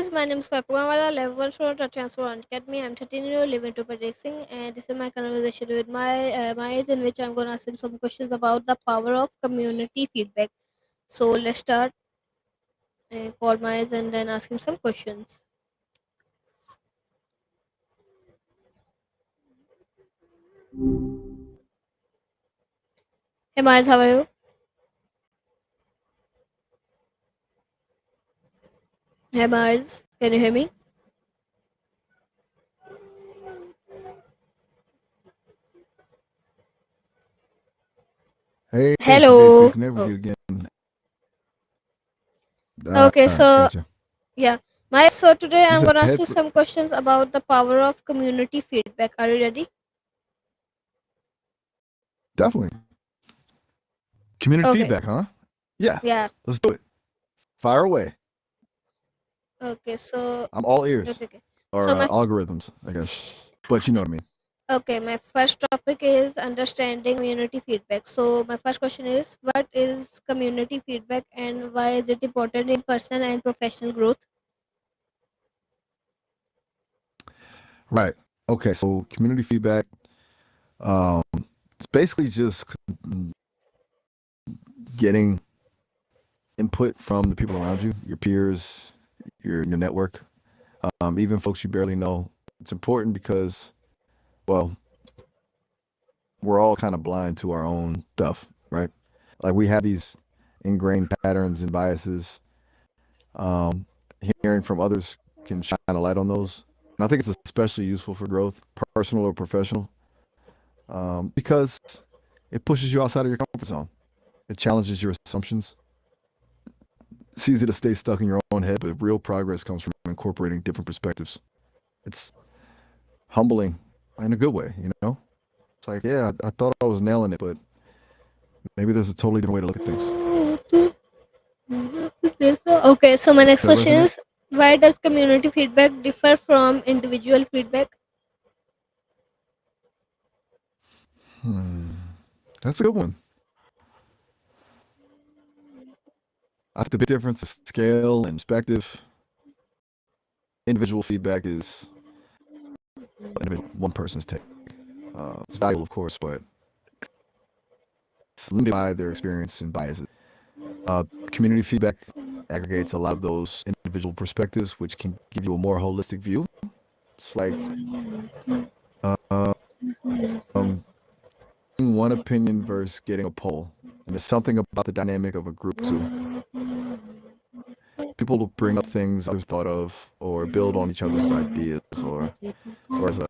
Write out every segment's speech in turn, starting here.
guys, my name is Karpurwala, level 1 student at Transfer Academy. I'm 13 years old, living to Racing, and this is my conversation with my age, in which I'm going to ask him some questions about the power of community feedback. So let's start. Call my age and then ask him some questions. Hey Miles, how are you? Hey Miles, can you hear me? Hey, great to Hello. connect with Oh, you again. okay, so Gotcha. yeah, Miles. So today You I'm said going to ask you some questions about the power of community feedback. Are you ready? definitely community Okay. feedback, huh? Yeah, Yeah. let's do it. Fire away. Okay. So I'm all ears, okay. Okay. or So my algorithms, I guess. But you know what I mean. Okay, my first topic is understanding community feedback. So, my first question is, what is community feedback and why is it important in personal and professional growth? Right. Okay. So community feedback. Um, it's basically just getting input from the people around you, your peers, your network, even folks you barely know. It's important because, well, we're all kind of blind to our own stuff, right? Like we have these ingrained patterns and biases. Um, Hearing from others can shine a light on those. And I think it's especially useful for growth, personal or professional, because it pushes you outside of your comfort zone. It challenges your assumptions. It's easy to stay stuck in your own head, but real progress comes from incorporating different perspectives. It's humbling in a good way, you know? It's like, yeah, I thought I was nailing it, but maybe there's a totally different way to look at things. Okay, so my Does next that question resonate? is, why does community feedback differ from individual feedback? Hmm. That's a good one. I think the big difference is scale and perspective. Individual feedback is one person's take. It's valuable, of course, but it's limited by their experience and biases. Community feedback aggregates a lot of those individual perspectives, which can give you a more holistic view. It's like uh, um, one opinion versus getting a poll. And there's something about the dynamic of a group too. People will bring up things others thought of, or build on each other's ideas, or as a,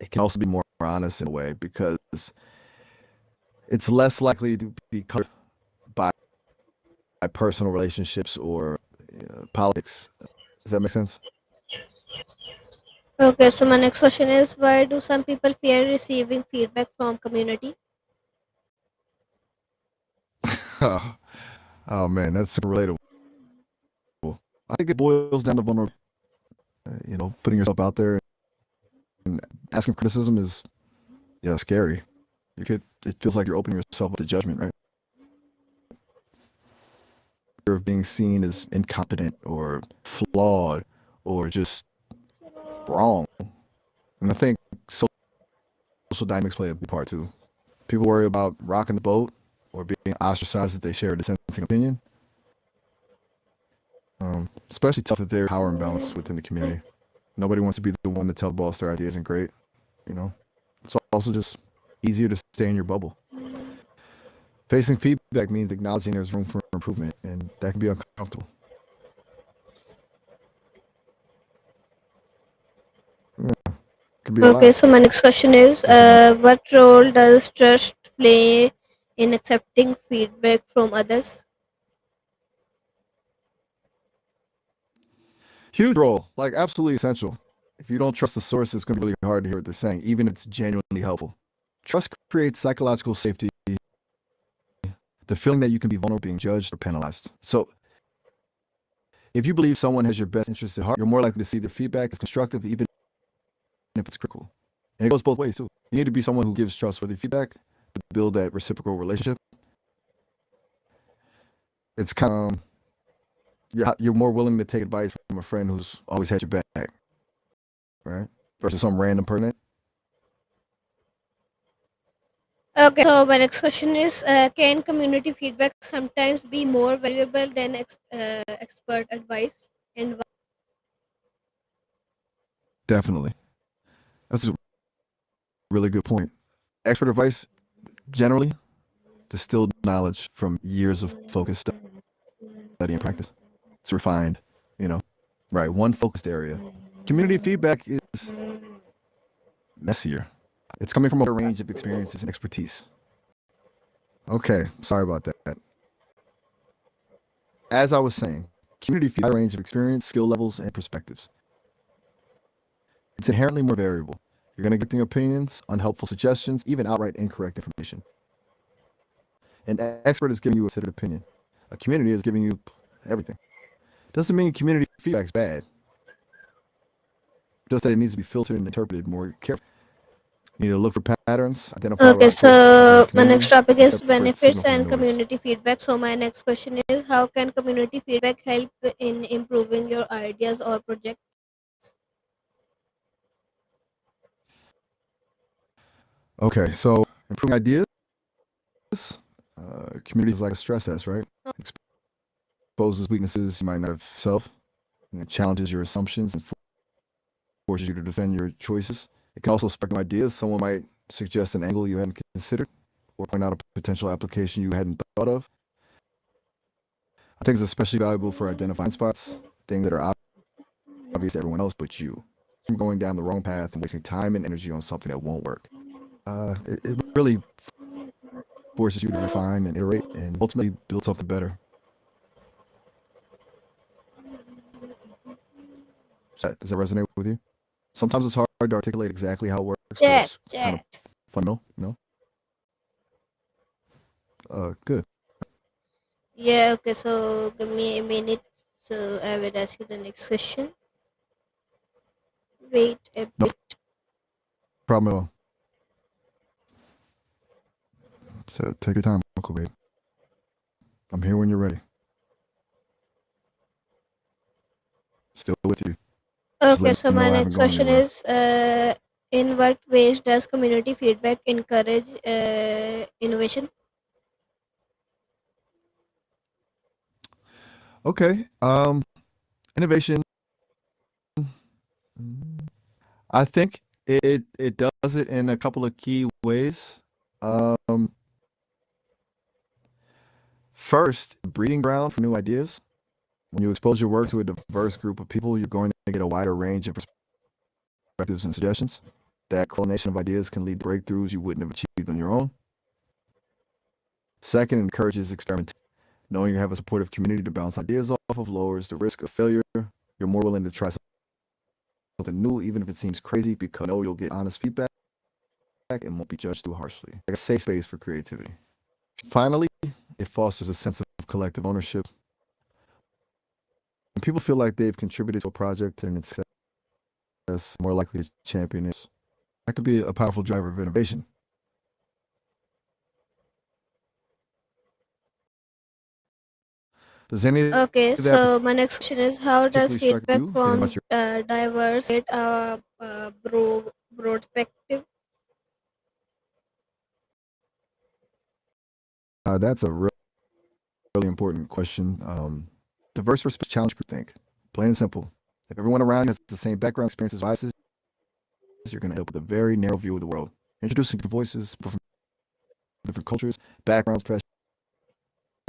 it can also be more honest in a way because it's less likely to be covered by personal relationships or politics. Does that make sense? Okay, so my next question is, why do some people fear receiving feedback from community? Oh man, that's super relatable. I think it boils down to vulnerability. Putting yourself out there and asking criticism is scary. It feels like you're opening yourself up to judgment, right? Fear of being seen as incompetent or flawed or just wrong. And I think social dynamics play a big part too. People worry about rocking the boat or being ostracized if they share a dissenting opinion. Especially tough if there's power imbalance within the community. Nobody wants to be the one to tell the boss their idea isn't great. You know, it's also just easier to stay in your bubble. Facing feedback means acknowledging there's room for improvement, and that can be uncomfortable. Yeah, it can be a Okay, lot. so my next question is, Yes, indeed. what role does trust play in accepting feedback from others? Huge role, like absolutely essential. If you don't trust the source, it's going to be really hard to hear what they're saying, even if it's genuinely helpful. Trust creates psychological safety, the feeling that you can be vulnerable, being judged or penalized. So, if you believe someone has your best interest at heart, you're more likely to see their feedback as constructive, even if it's critical. And it goes both ways too. You need to be someone who gives trustworthy feedback to build that reciprocal relationship. It's kind of you're more willing to take advice from a friend who's always had your back, right? Versus some random person. Okay, so my next question is, can community feedback sometimes be more valuable than expert advice, and why? Definitely. That's a really good point. Expert advice generally distilled knowledge from years of focused study and practice. It's refined, you know, right? One focused area. Community feedback is messier. It's coming from a range of experiences and expertise. Okay, sorry about that. As I was saying, community feedback range of experience, skill levels, and perspectives. It's inherently more variable. You're going to get the opinions, unhelpful suggestions, even outright incorrect information. An expert is giving you a considered opinion. A community is giving you everything. Doesn't mean community feedback is bad. Just that it needs to be filtered and interpreted more carefully. You need to look for patterns, identify Okay, what works in the so my next community, topic and is separate the signal benefits from the and noise. community feedback. So my next question is, how can community feedback help in improving your ideas or project? Okay, so improving ideas. Community is like a stress test, right? Exposes weaknesses you might not have self, and it challenges your assumptions and forces you to defend your choices. It can also spark new ideas. Someone might suggest an angle you hadn't considered or point out a potential application you hadn't thought of. I think it's especially valuable for identifying spots, things that are obvious to everyone else but you. From going down the wrong path and wasting time and energy on something that won't work. It really forces you to refine and iterate and ultimately build something better. Does that resonate with you? Sometimes it's hard to articulate exactly how it works, but Chat, it's kind of chat. fundamental, good. Yeah, okay, so give me a minute. So I will ask you the next question. Wait a No bit. problem at all. So take your time, Uncle Babe. I'm here when you're ready. Still with you. Just Okay, let so me my know I haven't next gone question anywhere. is, in what ways does community feedback encourage innovation? Okay. Innovation. I think it does it in a couple of key ways. Um, First, breeding ground for new ideas. When you expose your work to a diverse group of people, you're going to get a wider range of perspectives and suggestions. That coordination of ideas can lead to breakthroughs you wouldn't have achieved on your own. Second, encourages experimentation. Knowing you have a supportive community to bounce ideas off of lowers the risk of failure. You're more willing to try something new, even if it seems crazy, because you know you'll get honest feedback and won't be judged too harshly. Like a safe space for creativity. Finally, it fosters a sense of collective ownership. When people feel like they've contributed to a project and its success, more likely to champion it. That could be a powerful driver of innovation. Does any of Okay, that so my next question is, how does particularly strike feedback you? Hearing about from diverse create a broad perspective? that's a really important question. Diverse perspective challenge think. Plain and simple. If everyone around you has the same background, experiences, biases, you're going to end up with a very narrow view of the world. Introducing different voices, people from different cultures, backgrounds, age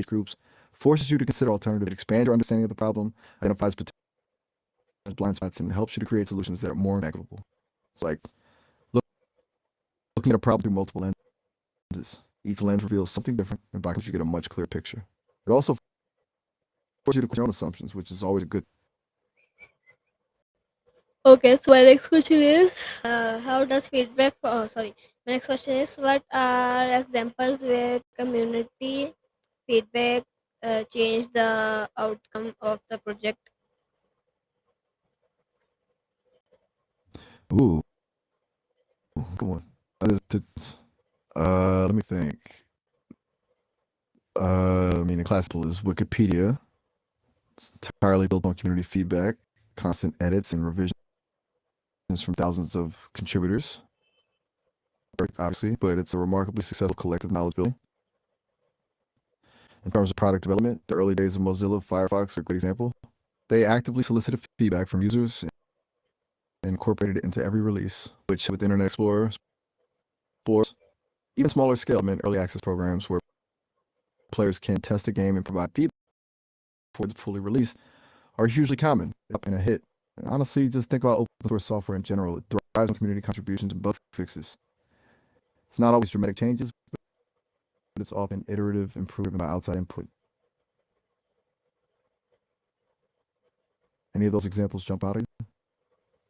groups, forces you to consider alternatives, expand your understanding of the problem, identifies potential blind spots, and helps you to create solutions that are more equitable. It's like looking at a problem through multiple lenses. Each lens reveals something different, and by you get a much clearer picture. It also forces you to question your own assumptions, which is always a good. Okay, so my next question is, how does feedback? Sorry, my next question is, what are examples where community feedback changed the outcome of the project? Ooh, come on. Let me think. I mean, the classical is Wikipedia. It's entirely built on community feedback, constant edits and revisions from thousands of contributors, obviously, but it's a remarkably successful collective knowledge building. In terms of product development, the early days of Mozilla Firefox are a great example. They actively solicited feedback from users and incorporated it into every release, which with Internet Explorer, Explorers, even smaller scale, meant early access programs where players can test a game and provide feedback before it's fully released are hugely common and a hit. And honestly, just think about open source software in general. It thrives on community contributions and bug fixes. It's not always dramatic changes, but it's often iterative improvement by outside input. Any of those examples jump out at you?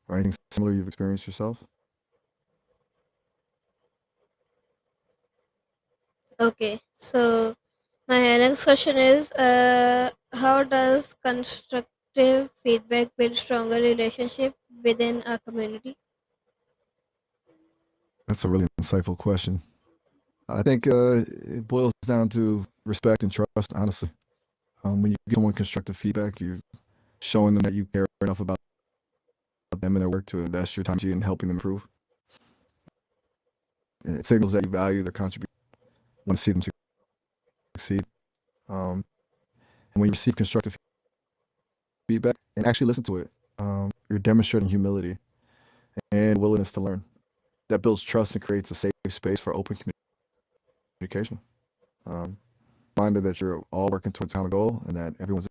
Or anything similar you've experienced yourself? Okay, so my next question is how does constructive feedback build stronger relationship within a community? That's a really insightful question. I think it boils down to respect and trust, honestly. When you give someone constructive feedback, you're showing them that you care enough about them and their work to invest your time in helping them improve. And it signals that you value their contribution, want to see them succeed. And when you receive constructive feedback and actually listen to it, you're demonstrating humility and willingness to learn. That builds trust and creates a safe space for open communication. Um, Reminder that you're all working towards a common goal and that everyone's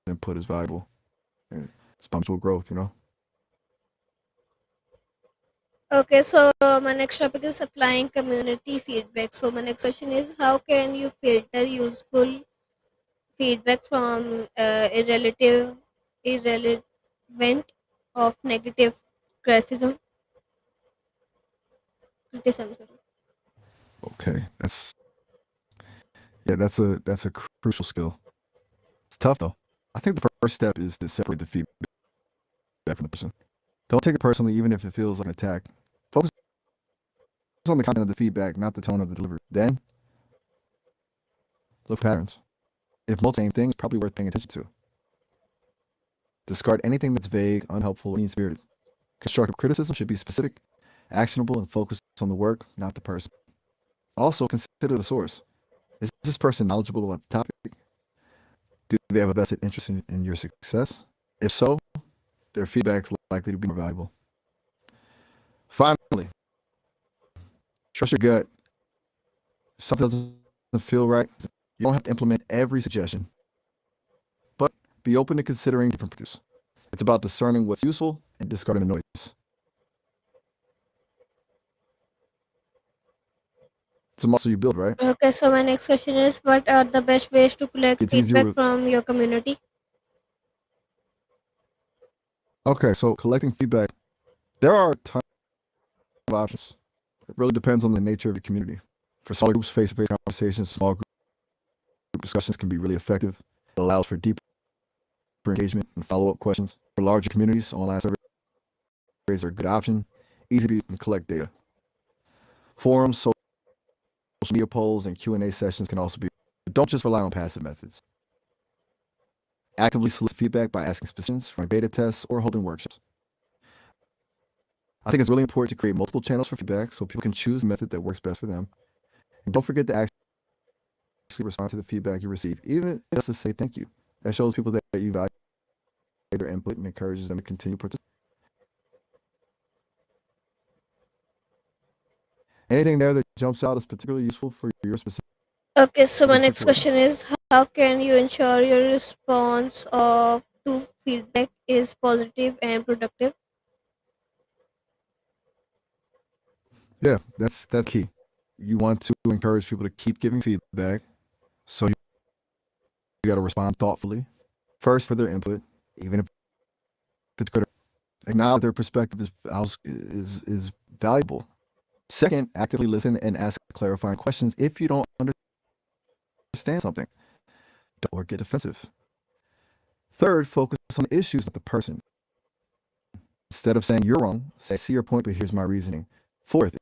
input is valuable. And it's mutual growth, you know? Okay, so my next topic is applying community feedback. So my next question is how can you filter useful feedback from irrelevant of negative criticism? Criticism. Sorry. Okay, that's a crucial skill. It's tough though. I think the first step is to separate the feedback from the person. Don't take it personally, even if it feels like an attack. Focus on the content of the feedback, not the tone of the delivery. Then look for patterns. If multiple same things, it's probably worth paying attention to. Discard anything that's vague, unhelpful, or mean-spirited. Constructive criticism should be specific, actionable, and focused on the work, not the person. Also, consider the source. Is this person knowledgeable about the topic? Do they have a vested interest in your success? If so, their feedback is likely to be more valuable. Finally, trust your gut. If something doesn't feel right, you don't have to implement every suggestion, but be open to considering different perspectives. It's about discerning what's useful and discarding the noise. It's a muscle you build, right? Okay, so my next question is what are the best ways to collect It's easier feedback with. from your community? Okay, so collecting feedback, there are a ton of options. It really depends on the nature of your community. For smaller groups, face-to-face conversations, small group discussions can be really effective. It allows for deeper engagement and follow-up questions. For larger communities, online surveys are a good option. Easy to collect data. Forums, social media polls, and Q&A sessions can also be. But don't just rely on passive methods. Actively solicit feedback by asking specifics, running beta tests, or holding workshops. I think it's really important to create multiple channels for feedback so people can choose the method that works best for them. And don't forget to actually respond to the feedback you receive, even just to say thank you. That shows people that you value their input and encourages them to continue participating. Anything there that jumps out is particularly useful for your specific Okay, so my next situation. question is how can you ensure your response of to feedback is positive and productive? Yeah, that's key. You want to encourage people to keep giving feedback, so you got to respond thoughtfully. First, for their input, even if it's critical. Acknowledge their perspective is valuable. Second, actively listen and ask clarifying questions if you don't understand something or get defensive. Third, focus on the issues, not the person. Instead of saying you're wrong, say, I see your point, but here's my reasoning. Fourth,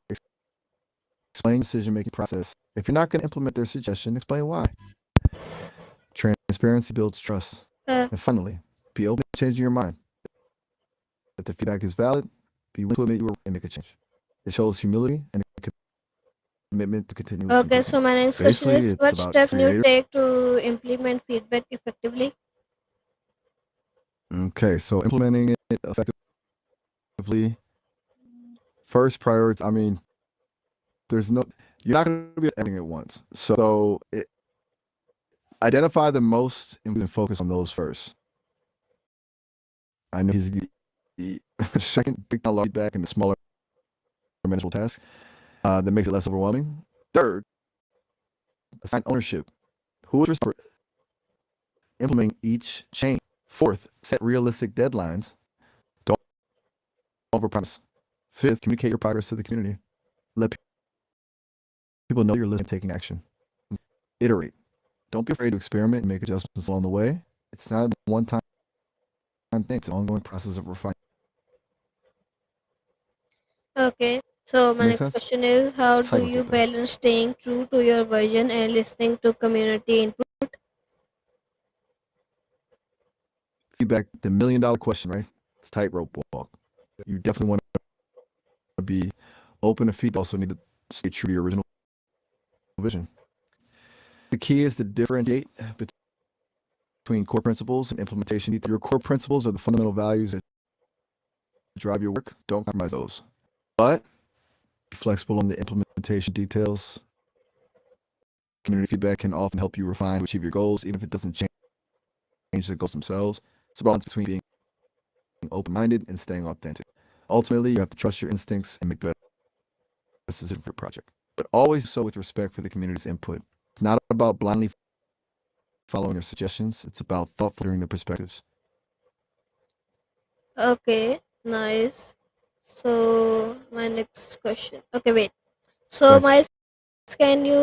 explain the decision-making process. If you're not going to implement their suggestion, explain why. Transparency builds trust. Uh, And finally, be open to changing your mind. If the feedback is valid, be willing to admit you were wrong and make a change. It shows humility and a commitment to continuous okay, improvement. so my next question Basically, is, it's what about steps can you creative. take to implement feedback effectively? Okay, so implementing it effectively. First priority. I mean, there's no. You're not going to be everything at once. So identify the most and focus on those first. I know he's the second big feedback in the smaller manageable task that makes it less overwhelming. Third, assign ownership. Who is responsible for implementing each change? Fourth, set realistic deadlines. Don't overpromise. Fifth, communicate your progress to the community. Let people know you're listening and taking action. Iterate. Don't be afraid to experiment and make adjustments along the way. It's not a one-time thing. It's an ongoing process of refinement. Okay, so Does that my make next sense? question is, how do Cyclical you thing. balance staying true to your vision and listening to community input? Feedback, the $1 million question, right? It's tightrope walk. You definitely want to be open to feedback. Also need to stay true to your original vision. The key is to differentiate between core principles and implementation. Your core principles are the fundamental values that drive your work. Don't compromise those. But be flexible on the implementation details. Community feedback can often help you refine to achieve your goals, even if it doesn't change the goals themselves. It's a balance between being open-minded and staying authentic. Ultimately, you have to trust your instincts and make the best decision for your project, but always so with respect for the community's input. It's not about blindly following their suggestions. It's about thoughtful hearing their perspectives. Okay, nice. So my next question. Okay, wait. So Okay. my can you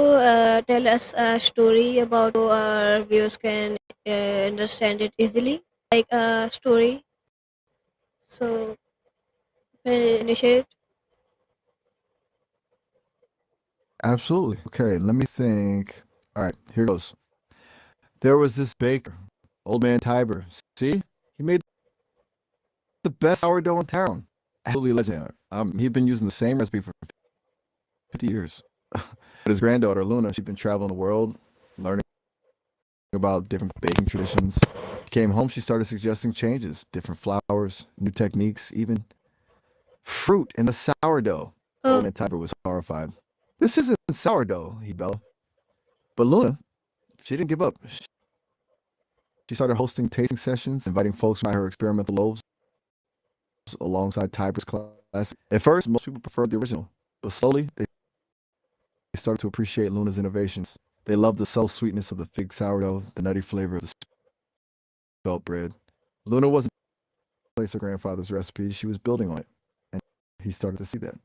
tell us a story about so our viewers can understand it easily? Like a story. So initiate. Absolutely. Okay, let me think. All right, here goes. There was this baker, old man Tiber. See, he made the best sourdough in town. Absolutely legendary. He'd been using the same recipe for 50 years. But his granddaughter, Luna, she'd been traveling the world, learning about different baking traditions. She came home, she started suggesting changes, different flours, new techniques, even fruit in the sourdough. Old Oh, man Tiber was horrified. This isn't sourdough, he bellowed. But Luna, she didn't give up. She started hosting tasting sessions, inviting folks to try her experimental loaves alongside Tiber's classic. At first, most people preferred the original, but slowly they started to appreciate Luna's innovations. They loved the subtle sweetness of the fig sourdough, the nutty flavor of the spelt bread. Luna wasn't replacing her grandfather's recipe, she was building on it. And he started to see that.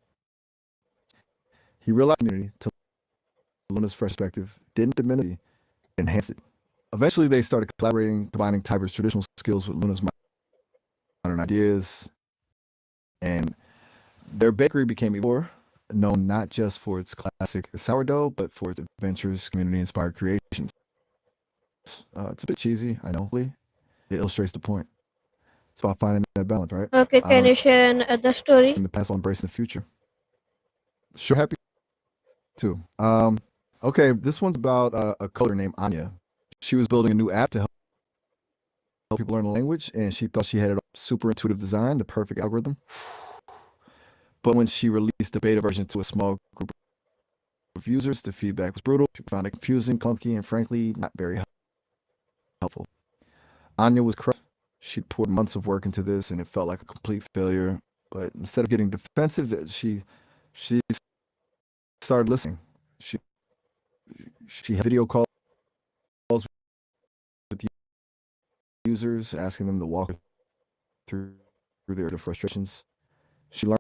He realized community to Luna's fresh perspective didn't diminish it, enhance it. Eventually, they started collaborating, combining Tiber's traditional skills with Luna's modern ideas, and their bakery became even more known not just for its classic sourdough, but for its adventurous, community-inspired creations. It's a bit cheesy, I know. It illustrates the point. It's about finding that balance, right? okay. Can Honoring you share the story? the past while embracing the future. Sure, happy to. Okay, this one's about a coder named Anya. She was building a new app to help people learn the language, and she thought she had it all. Super intuitive design, the perfect algorithm. But when she released the beta version to a small group of users, the feedback was brutal. People found it confusing, clunky, and frankly, not very helpful. Anya was crushed. She'd poured months of work into this, and it felt like a complete failure. But instead of getting defensive, she started listening. She she had video calls with users, asking them to walk her through their frustrations. She learned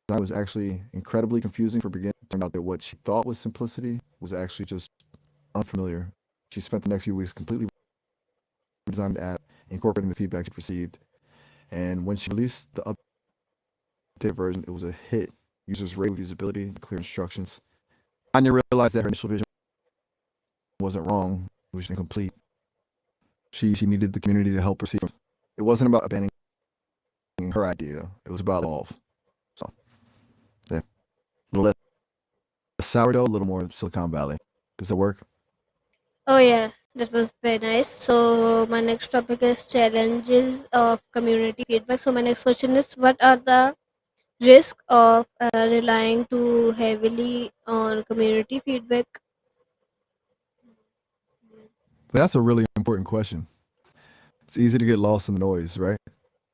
that it was actually incredibly confusing for beginners. It turned out that what she thought was simplicity was actually just unfamiliar. She spent the next few weeks completely redesigning the app, incorporating the feedback she'd received. And when she released the updated version, it was a hit. Users raved with usability, clear instructions. Anya realized that her initial vision wasn't wrong, it was incomplete. She needed the community to help her see from. It wasn't about abandoning her idea. It was about evolve. So yeah, a little less sourdough, a little more Silicon Valley. Does that work? Oh yeah, that was very nice. So my next topic is challenges of community feedback. So my next question is, what are the risks of relying too heavily on community feedback? That's a really important question. It's easy to get lost in the noise, right?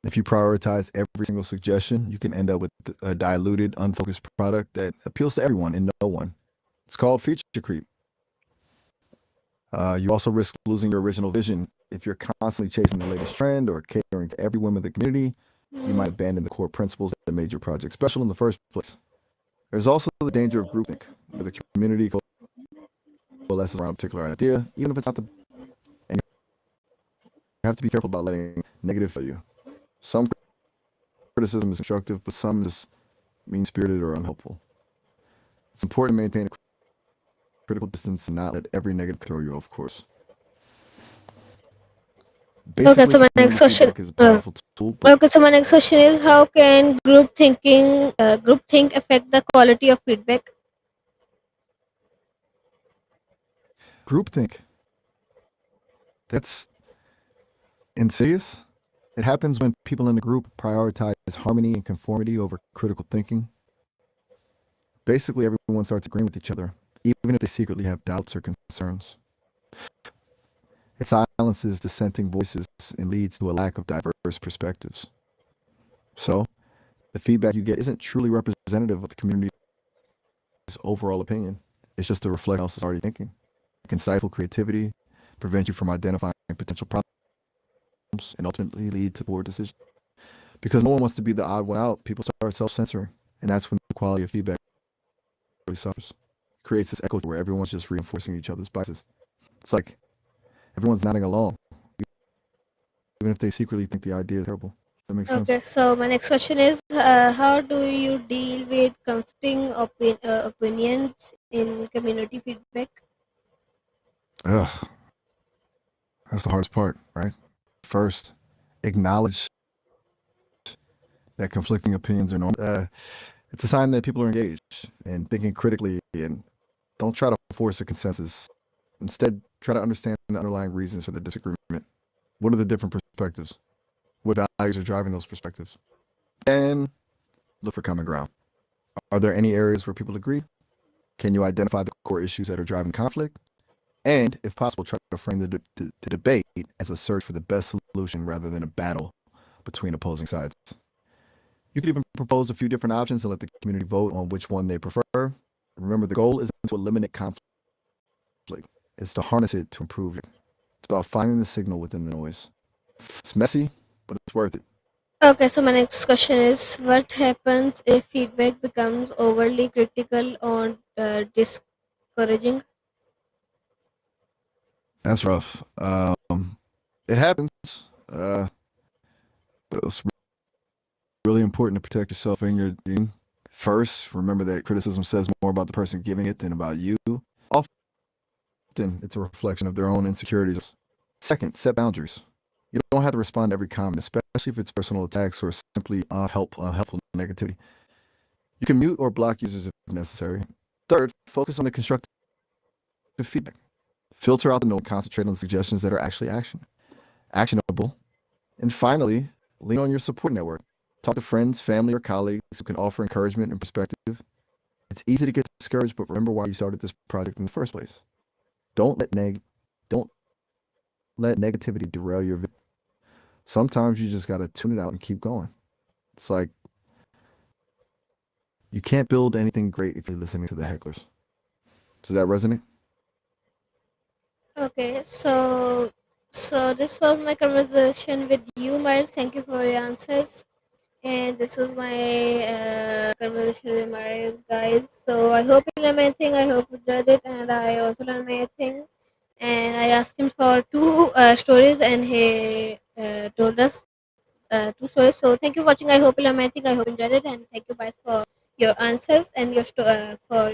If you prioritize every single suggestion, you can end up with a diluted, unfocused product that appeals to everyone and no one. It's called feature creep. You also risk losing your original vision. If you're constantly chasing the latest trend or catering to everyone in the community, you might Hmm. abandon the core principles that made your project special in the first place. There's also the danger of groupthink, where the community coalesces around a particular idea, even if it's not the. And you have to be careful about letting negative for you. Some criticism is constructive, but some is mean spirited or unhelpful. It's important to maintain a critical distance and not let every negative throw you off course. Okay, Basically, so my next community question. feedback is a powerful tool, but Okay, so my next question is, how can group think affect the quality of feedback? groupthink, that's insidious. It happens when people in a group prioritize harmony and conformity over critical thinking. Basically, everyone starts agreeing with each other, even if they secretly have doubts or concerns. It silences dissenting voices and leads to a lack of diverse perspectives. So, the feedback you get isn't truly representative of the community's overall opinion. It's just a reflection of what else is already thinking. It can stifle creativity, prevent you from identifying potential problems, and ultimately lead to poor decisions. Because no one wants to be the odd one out, people start self-censoring, and that's when the quality of feedback really suffers. It creates this echo where everyone's just reinforcing each other's biases. It's like everyone's nodding along, even if they secretly think the idea is terrible. That makes sense. Okay, so my next question is, how do you deal with conflicting opinions in community feedback? Ugh, that's the hardest part, right? First, acknowledge that conflicting opinions are normal. It's a sign that people are engaged and thinking critically, and don't try to force a consensus. Instead, try to understand the underlying reasons for the disagreement. What are the different perspectives? What values are driving those perspectives? And look for common ground. Are there any areas where people agree? Can you identify the core issues that are driving conflict? And, if possible, try to frame the debate as a search for the best solution rather than a battle between opposing sides. You could even propose a few different options and let the community vote on which one they prefer. Remember, the goal isn't to eliminate conflict, it's to harness it to improve it. It's about finding the signal within the noise. It's messy, but it's worth it. Okay, so my next question is, what happens if feedback becomes overly critical or discouraging? That's rough. It happens, uh, but it's really important to protect yourself and your team. First, remember that criticism says more about the person giving it than about you. Often, it's a reflection of their own insecurities. Second, set boundaries. You don't have to respond to every comment, especially if it's personal attacks or simply unhelpful negativity. You can mute or block users if necessary. Third, focus on the constructive feedback. Filter out the noise, concentrate on the suggestions that are actually actionable. And finally, lean on your support network. Talk to friends, family, or colleagues who can offer encouragement and perspective. It's easy to get discouraged, but remember why you started this project in the first place. Don't let don't let negativity derail your vision. Sometimes you just gotta tune it out and keep going. It's like you can't build anything great if you're listening to the hecklers. Does that resonate? Okay, so this was my conversation with you, Miles. Thank you for your answers. And this was my conversation with my guys. So I hope you learned many things. I hope you enjoyed it, and I also learned many things. And I asked him for two stories, and he told us two stories. So thank you for watching. I hope you learned many things. I hope you enjoyed it, and thank you guys for your answers and for your